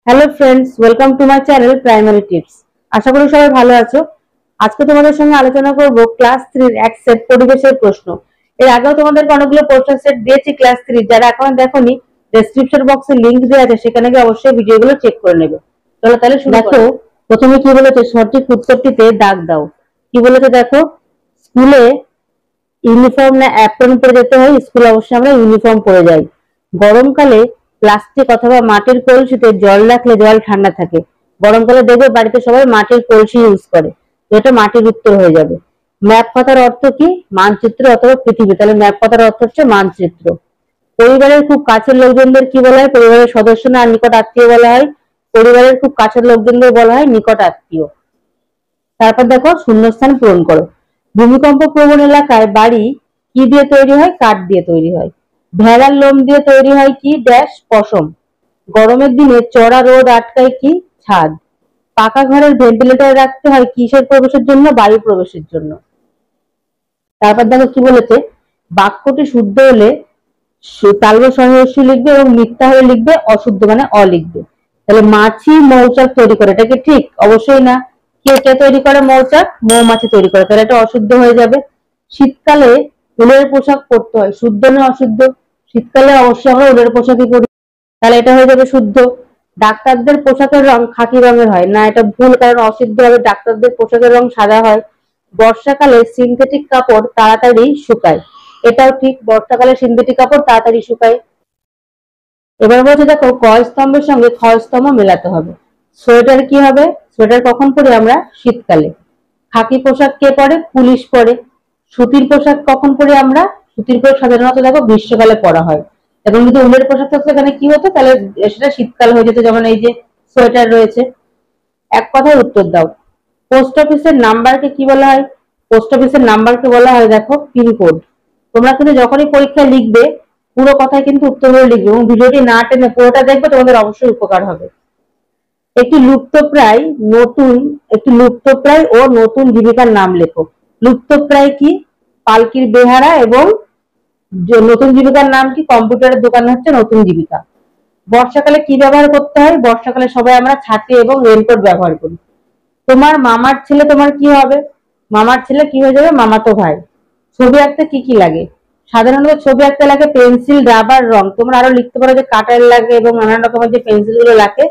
Hello friends, welcome to my channel primary tips. আশা করি সবাই ভালো আছো। আজকে তোমাদের সঙ্গে আলোচনা করব ক্লাস 3 এক সেট পরিবেশের প্রশ্ন। এর আগেও তোমাদেরকে অনেকগুলো প্রশ্ন সেট দিয়েছি ক্লাস 3, যারা এখন দেখোনি ডেসক্রিপশন বক্সে লিংক দেওয়া আছে, সেখানে গিয়ে অবশ্যই ভিডিওগুলো চেক করে নেবে। চলো তাহলে শুরু করো। প্রথমে কি বলেছে, সঠিক উত্তরটিতে দাগ দাও। কি বলেছে দেখো, স্কুলে ইউনিফর্ম না অ্যাপ্রন পরে যেতে হয়? স্কুলে অবশ্যই আমরা ইউনিফর্ম পরে যাই। গরমকালে প্লাস্টিক অথবা মাটির কলসিতে জল রাখলে জল ঠান্ডা থাকে। গরমকালে দেখবে বাড়িতে সবাই মাটির কলসি ইউজ করে, তো এটা মাটির উত্তর হয়ে যাবে। ম্যাপ কথার অর্থ কি? মানচিত্র অথবা পৃথিবী, তাহলে ম্যাপ কথার অর্থ হচ্ছে মানচিত্র। পরিবারের খুব কাছের লোকজনদের কি বলা হয়? পরিবারের সদস্য না নিকট আত্মীয় বলা হয়? পরিবারের খুব কাছের লোকজনদের বলা হয় নিকট আত্মীয়। তারপর দেখো, শূন্যস্থান পূরণ করো। ভূমিকম্প প্রবণ এলাকায় বাড়ি কি দিয়ে তৈরি হয়? কাঠ দিয়ে তৈরি হয়। ভেড়ার লোম দিয়ে তৈরি হয় কি? ড্যাশ পশম। গরমের দিনে চড়া রোদ আটকায় কি? ছাদ। পাকা ঘরের ভেন্টিলেটর রাখতে হয় কিসের প্রবেশের জন্য? বায়ু প্রবেশের জন্য। তারপর দেখো কি বলেছে, বাক্যটি শুদ্ধ হলে তালব সহস্য লিখবে এবং মিথ্যা হলে লিখবে অশুদ্ধ মানে অ লিখবে। তাহলে মাছি মৌচাক তৈরি করে, এটা কি ঠিক? অবশ্যই না। কে তৈরি করে মৌচাক? মৌমাছি তৈরি করে, তাহলে এটা অশুদ্ধ হয়ে যাবে। শীতকালে উলের পোশাক পরতে হয়, শুদ্ধ না অশুদ্ধ? শীতকালে অবশ্যই আমরা উলের পোশাকই পরি, তাহলে এটা হয়ে যাবে শুদ্ধ। ডাক্তারদের পোশাকের রং খাকি রঙের হয় না, এটা ভুল, কারণ অশুদ্ধ হবে। ডাক্তারদের পোশাকের রং সাদা হয়। বর্ষাকালে সিনথেটিক কাপড় তাড়াতাড়ি শুকায়, এটাও ঠিক। বর্ষাকালে সিনথেটিক কাপড় তাড়াতাড়ি শুকায়। এবার বলছে দেখো, ক স্তম্ভের সঙ্গে খ স্তম্ভ মেলাতে হবে। সোয়েটার কি হবে? সোয়েটার কখন পরি আমরা? শীতকালে। খাকি পোশাক কে পরে? পুলিশ পরে। সুতির পোশাক কখন পরি আমরা? সুতির পোশাক সাধারণত দেখো গ্রীষ্মকালে পরা হয়। এবং যদি উলের পোশাক থাকতো এখানে কি হতো? তাহলে সেটা শীতকাল হয়ে যেত, যেমন এই যে সোয়েটার রয়েছে। এক কথায় উত্তর দাও। পোস্ট অফিসের নাম্বারকে কি বলা হয়? পোস্ট অফিসের নাম্বারকে বলা হয় দেখো পিনকোড। তোমরা কিন্তু যখনই পরীক্ষায় লিখবে পুরো কথায় কিন্তু উত্তরগুলো লিখবে এবং ভিডিওটি না টেনে পুরোটা দেখবে, তোমাদের অবশ্যই উপকার হবে। একটি লুপ্তপ্রায় ও নতুন জীবিকার নাম লেখো। লুপ্তপ্রায় কি? পালকির বেহারা, এবং নতুন জীবিকার নাম কি? কম্পিউটারের দোকান হচ্ছে নতুন জীবিকা। বর্ষাকালে কি ব্যবহার করতে হয়? বর্ষাকালে সবাই আমরা ছাতি এবং রেনকোট ব্যবহার করি। তোমার মামার ছেলে তোমার কি হবে? মামার ছেলে কি হয়ে যাবে? মামাতো ভাই। ছবি আঁকতে কি কি লাগে? সাধারণত ছবি আঁকতে লাগে পেন্সিল, রাবার, রং। তোমরা আরো লিখতে পারো যে কাটার লাগে এবং নানান রকমের যে পেন্সিল গুলো লাগে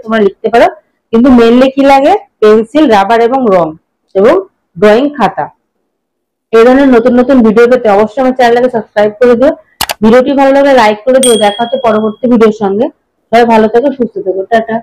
তোমরা লিখতে পারো, কিন্তু মেনলি কি লাগে? পেন্সিল, রাবার এবং রং, এবং ড্রয়িং খাতা। এই ধরনের নতুন নতুন ভিডিও পেতে অবশ্যই আমার চ্যানেলটাকে সাবস্ক্রাইব করে দিও। ভিডিওটি ভালো লাগলে লাইক করে দিও। দেখা হচ্ছে পরবর্তী ভিডিওর সঙ্গে। সবাই ভালো থেকো, সুস্থ থেকো, টাটা।